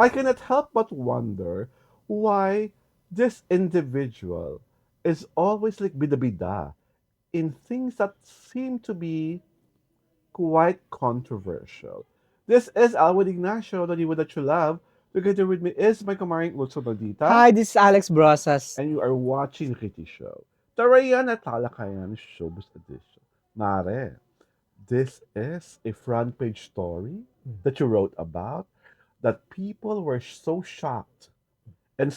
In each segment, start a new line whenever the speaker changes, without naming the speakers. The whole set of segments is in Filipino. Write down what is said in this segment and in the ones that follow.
I cannot help but wonder why this individual is always like bida-bida in things that seem to be quite controversial. This is Alwin Ignacio, the Liwa that you love. Together with me is my kamaring Ulso Dodita,
Hi, this is Alex Brosas.
and you are watching Kitty Show. Tarayan at Talakayan Showbiz Edition. Mare, this is a front page story that you wrote about that people were so shocked and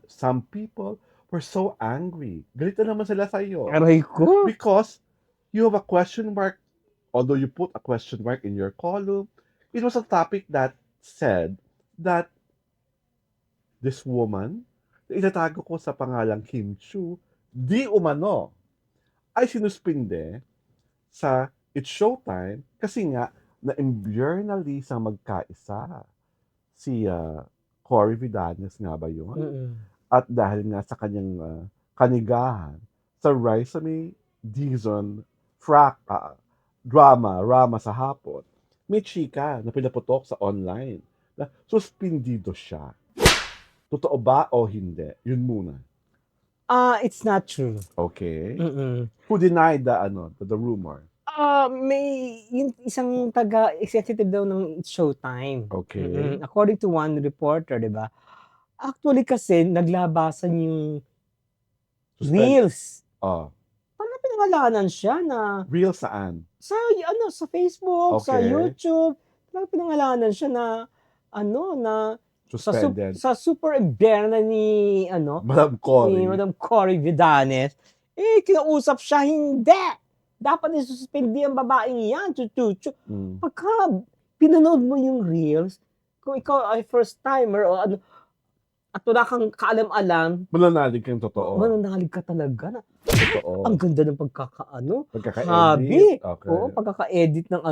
some people were so angry. Galit na naman sila sa iyo
Aray ko.
because you have a question mark. Although you put a question mark in your column, it was a topic that said that this woman na itatago ko sa pangalang Kim Chu, di umano ay sinuspinde sa It's Showtime kasi nga na-imbure na Lisa magkaisa. Si Cory Vidanes nga ba yun?
Mm-mm.
At dahil nga sa kanyang kanigahan sa Rise May Dizon rama sa hapon, may chika na pinaputok sa online na suspindido siya. Totoo ba o hindi? Yun muna.
It's not true.
Okay.
Mm-mm.
Who denied the rumor?
May yung isang executive daw ng Showtime.
Okay.
According to one reporter, 'di ba? Actually kasi naglabasan yung reels.
Oh,
Parang pinangalanan siya na
real saan?
sa Facebook, sa
Okay.
YouTube, parang pinangalanan siya na na
Suspended.
sa super embyerna ni
Madam Cory.
ni Madam Cory Vidanes, kinausap siya, hindi. Dapat isususpindi ang babaeng yan, chuchuchu.
Mm.
Pagka pinanood mo yung reels, kung ikaw ay first timer o at wala kang kaalam-alam,
Mananalig kang totoo.
mananalig ka talaga na,
Totoo.
ang ganda ng habi.
Pagkaka-edit. Okay.
Oo, pagkaka-edit ng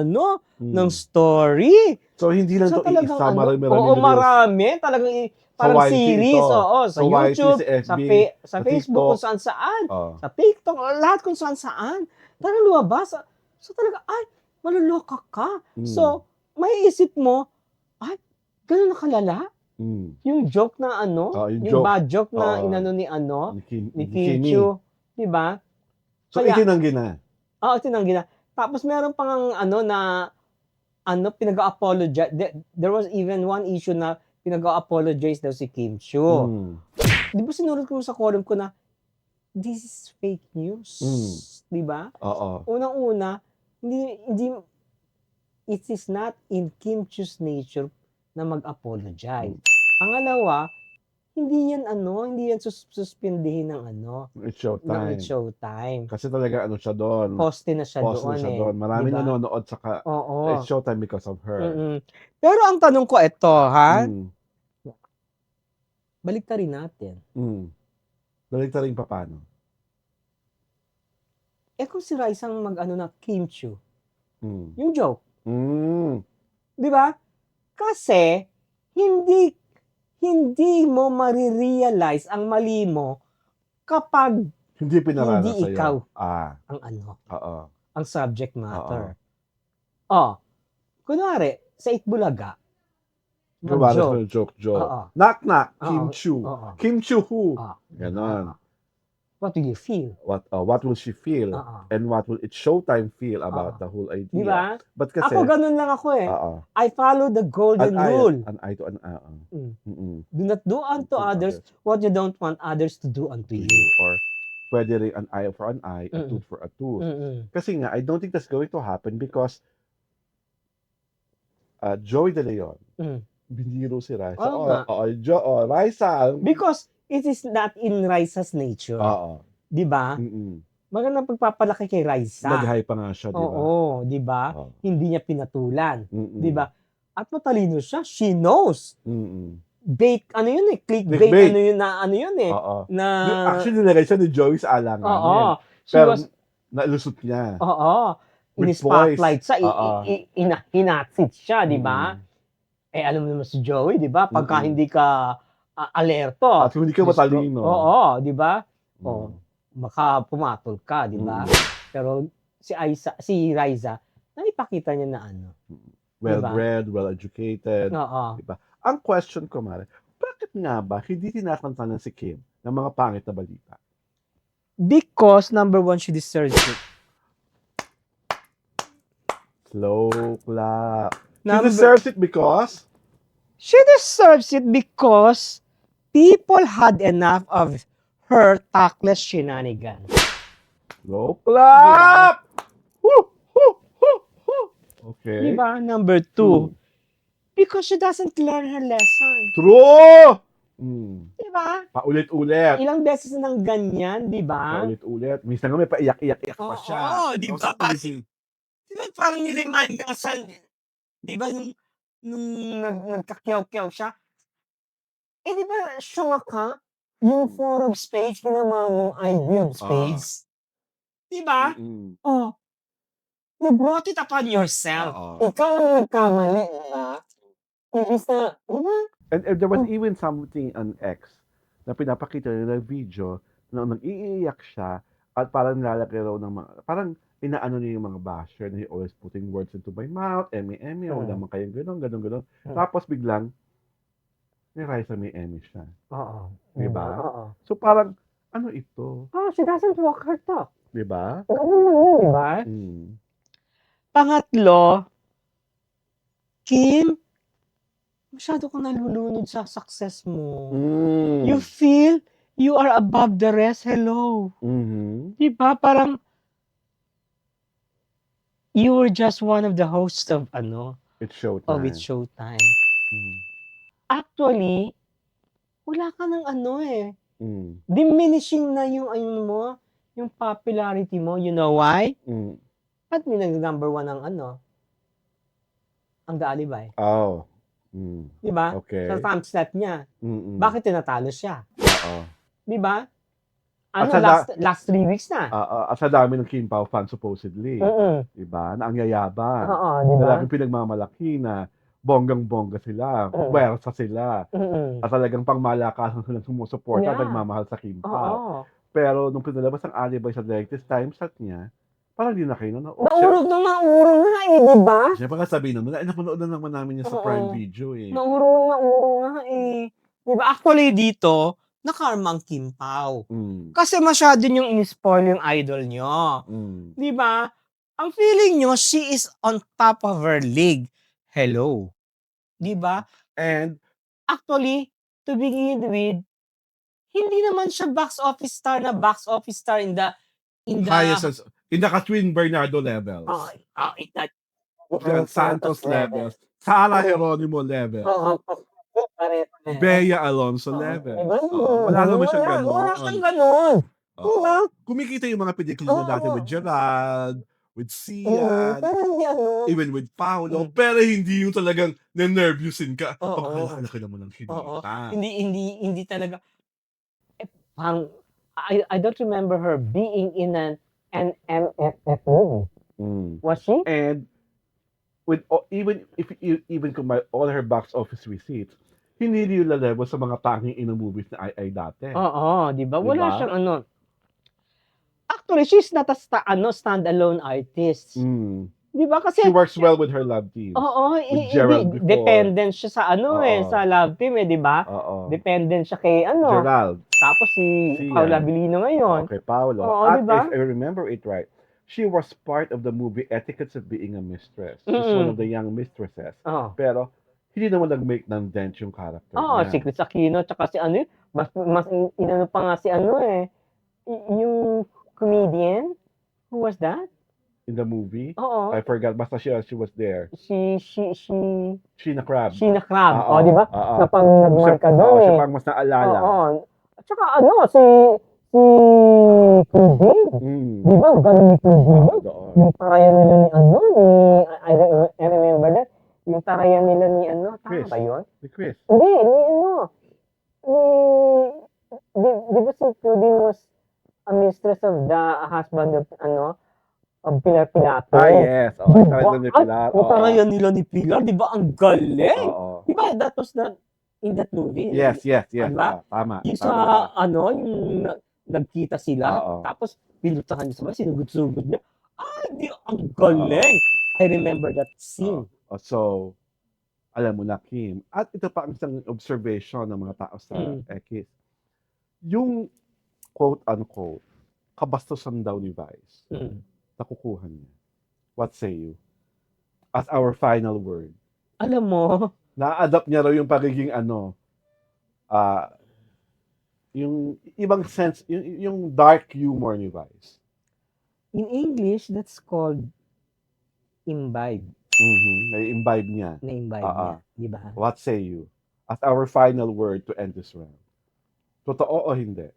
ng
Mm.
story.
So, hindi lang
So
to
talagang
isa, marami
oo,
reels.
marami. Talagang parang
YT
series,
ito.
oo, sa
Sa YT,
YouTube,
sa FB,
sa
sa
Facebook,
TikTok.
kung saan-saan,
Oh.
sa TikTok, lahat kung saan-saan. Talagang lumabas. So talaga, ay, maluloka ka.
Mm.
So, may isip mo, ay, ganun na kalala?
Mm.
Yung joke na
yung
yung
joke.
bad joke na
Oo.
inano ni
Ni
Kim
Kimi.
Chiu, di ba?
So,
Kaya-
itinanggi na.
Oo, tinanggi na. Tapos meron pang na pinag-apologize. There was even one issue na pinag-apologize daw si Kim Chiu.
Mm.
Di ba sinurot ko sa column ko na, this is fake news.
Mm.
Di ba?
Oo.
Unang-una, hindi, it is not in Kim Chiu's nature na mag-apologize. Pangalawa, hindi yan suspindihin ng
It's Showtime.
ng Showtime.
Kasi talaga siya doon.
Poste na siya doon.
Maraming
Diba?
nanonood sa
Oo.
It's Showtime because of her.
Mm-mm. Pero ang tanong ko ito, ha?
Mm.
Baliktarin natin.
Mm. Baliktarin pa paano?
Kung si Raisa ang na Kim Chiu,
Mm.
yung joke,
Mm.
di ba? Kasi, hindi mo marirealize ang mali mo kapag
Hindi pinarana
hindi
sa'yo.
ikaw ang
Oo.
ang subject matter. Kunwari, sa Itbulaga,
Joke.
Oo.
Knock,
Oo.
Kim Chu.
Oo.
Kim Chu who?
Ah,
Ganon.
What do you feel?
What will she feel?
Oo.
And what will It's Showtime feel about
Oo.
the whole idea?
Di ba?
But kasi,
Ako ganun lang ako eh.
oo.
I follow the golden rule.
An eye to an
Mm. Do not do unto others what you don't want others to do unto you.
Or pwede rin an eye for an eye, a tooth for a tooth. Kasi nga, I don't think that's going to happen because Joey De Leon, biniro si Raisa. Raisa.
Because it is not in Raisa's nature.
Oo.
Di ba? Magandang pagpapalaki kay Raisa.
Nag-high pa nga siya, di ba?
Oo, di ba?
Oo.
Hindi niya pinatulan.
Mm-mm.
Di ba? At matalino siya. She knows.
Mm-mm.
Bait, clickbait,
Clickbait.
Oo. Na,
actually, nilagay siya ni Joey sa alanganin.
Oo.
Pero, nalusot niya.
Oo.
With
In-spotlight siya. Hinatsit siya, di ba? Alam mo naman si Joey, di ba? Pagka hindi ka alerto.
At hindi ka matalino.
Oo, di ba? Baka pumatol ka, di ba? Pero si Raisa, naipakita niya na
well-bred, well-educated.
Oo.
Diba? Ang question ko, Mare, bakit nga ba hindi tinatantanan si Kim ng mga pangit na balita?
Because, number one, she deserves it.
Slow clap. She
Number-
deserves it because
She deserves it because people had enough of her tactless shenanigans.
slow clap. Woo, woo, woo, woo. Okay.
Diba? Number two, because she doesn't learn her lesson.
True.
Diba?
Paulit-ulit.
Ilang beses nang ganyan, diba?
Paulit-ulit. Minsan nga may paiyak-iyak-iyak pa siya.
Oo, diba? Diba parang ni-remind ka sa, diba nung nagkakyaw-kyaw siya, diba siya ka, yung four of spades, ginawa mong IV of spades. Diba?
Mm-mm.
Oh, you brought it upon yourself.
Oo.
Ikaw ang nagkamali, diba? Imbis na, diba?
And there was even something on X na pinapakita nila video na nag-iiyak siya at parang nilalagay raw ng mga, parang inaano niya yung mga basher na he always putting words into my mouth, eme, huwag naman kayong gano'n. Tapos biglang, ni Raisa may eme siya.
Oo.
Diba?
Oo.
So parang, ano ito?
Oh, she doesn't walk her talk.
Diba?
Ganun lang yun, diba? Pangatlo, Kim, masyado kang nalulunod sa success mo. You feel you are above the rest. Hello. Diba? Parang, you were just one of the hosts of,
It's showtime.
of It's Showtime. Actually, wala ka ng diminishing na yung, yung popularity mo. You know why? At may nag-number one ang ang The Alibay.
Oh.
Diba?
Okay.
Sa time slot niya. Bakit tinatalo siya?
Oo.
Diba?
At sa
last 3 weeks na.
At sa dami ng Kim Pao fan supposedly. Diba? Na ang yayabang.
Oo,
Na
diba?
laging pinagmamalaki na bonggang-bongga sila, puwersa sila, at talagang pangmalakasan silang sumusuporta at
Yeah.
nagmamahal sa Kim Pao.
Oo.
Pero nung pinalabas ang Alibay sa latest time slot niya, parang di na kayo nanonood.
Naurog nga diba?
Siyempre nga sabihin naman, napanood na naman namin yan sa Prime Video eh.
Naurong nga Diba? Actually dito, nakarma ang Kim Pao. Kasi masyado niyong in-spoil yung idol niyo. Diba? Ang feeling niyo, she is on top of her league. Hello. Diba?
And
Actually, to begin with, hindi naman siya box office star in the
highest in the Katwin Bernardo levels. Juan Santos levels. Sara Geronimo levels. Bea Alonso levels. Wala naman siyang ganon.
Wala siyang ganon. Diba?
Kumikita yung mga pelikula na dati with Gerald, with Sian, even with Paolo, pero hindi yung talagang na-nervousin ka. Pagkalaki naman ng hinita.
Hindi talaga. I don't remember her being in an MFF movie. Was she?
And with even combine all her box office receipts, hindi yung level sa mga tanging inang movies na ay dati.
Oo, di ba? Wala
Diba?
siyang Actually, she's not a standalone artist. Di ba? Kasi
She works well with her love team.
Oo,
With Gerald before.
dependent siya sa sa love team di ba?
Oo.
Dependent siya kay
Gerald.
Tapos si Paula Abilino ngayon.
Okay, Paolo.
Oo,
At
diba?
if I remember it right, she was part of the movie Etiquettes of Being a Mistress. She's one of the young mistresses. Pero, hindi naman nag-make ng dent yung character niya.
Si Chris Aquino, tsaka si mas inano pa nga si yung comedian. Who was that?
In the movie?
Oo.
I forgot. Basta she was there.
Sheena
Crab.
Sheena Crab. Di ba?
Oo.
Siya pang nagmarka doon
Siya pang mas naalala.
At saka si Claudine. Di ba? Galing ni Claudine.
Doon.
Yung tarayan nila ni I remember that. Yung tarayan nila ni
Chris.
Tama ba yun?
Si Chris.
Hindi, di ba si Claudine was a mistress of the husband of of Pilar Pilato?
Yes. Tarayan ni Pilar.
Yung tarayan nila ni Pilar, di ba? Ang galing.
Oo.
Di ba? That was in that movie.
Yes.
Diba?
Tama.
Yung sa, yung nagkita sila, tapos pinutahan niya sa bahay, sinugod-sugod niya. Ang galing! I remember that scene.
So, Alam mo na, Kim. At ito pa ang isang observation ng mga tao sa X. Yung quote-unquote, kabastusan daw ni Vice, nakukuha niya. What say you? As our final word.
Alam mo,
Na-adapt niya raw yung pagiging yung ibang sense, yung dark humor ni Vice.
in English, that's called imbibe.
Na-imbibe niya.
Na-imbibe niya, di ba?
What say you? As our final word to end this round. Totoo o hindi?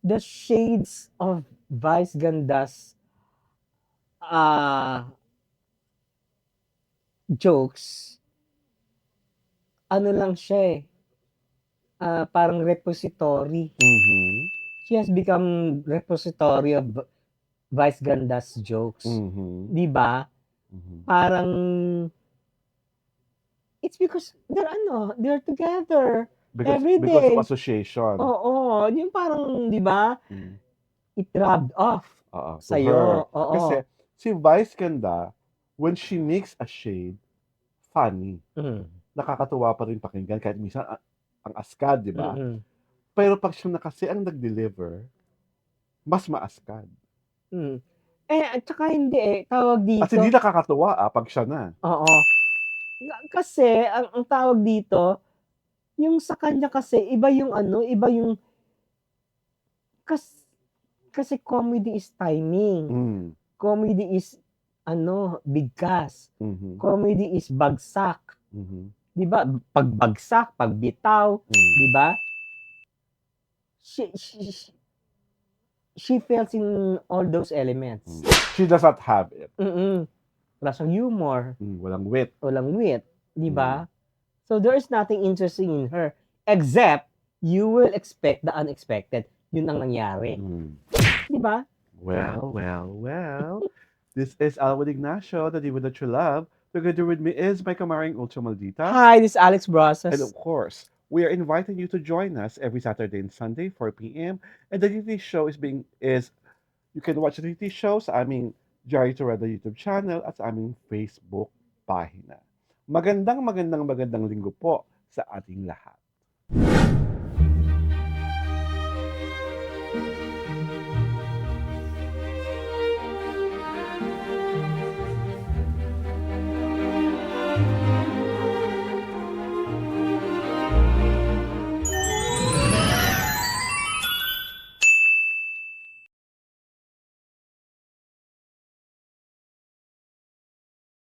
The shades of Vice Ganda's jokes, ano lang siya parang repository. She has become repository of Vice Ganda's jokes. Di ba? Parang it's because they're together every day.
Because of association.
Oo, yung parang, di ba? It rubbed off
sa'yo.
Oo.
Kasi si Vice Ganda, when she makes a shade, funny. Nakakatuwa pa rin pakinggan kahit minsan ang askad, di ba? Pero pag siya na kasi ang nag-deliver, mas maaskad.
At saka hindi tawag dito.
At hindi nakakatuwa pag siya na.
Oo. Kasi ang tawag dito, yung sa kanya kasi iba yung kasi comedy is timing. Comedy is bigkas. Comedy is bagsak. Di ba? Pagbagsak, pagbitaw, di ba? She fails in all those elements.
She does not have it.
Wala siyang humor.
Walang wit.
Di ba? So there is nothing interesting in her except you will expect the unexpected. Yun ang nangyari. Di ba?
Well. This is Alwin Ignacio, the diva that you love. Together with me is my kamaring Ultra Maldita.
Hi, this is Alex Brasas.
And of course, we are inviting you to join us every Saturday and Sunday, 4 p.m. And the TT show you can watch the TT show sa aming Jerry Torredo YouTube channel at sa aming Facebook pahina. Magandang linggo po sa ating lahat.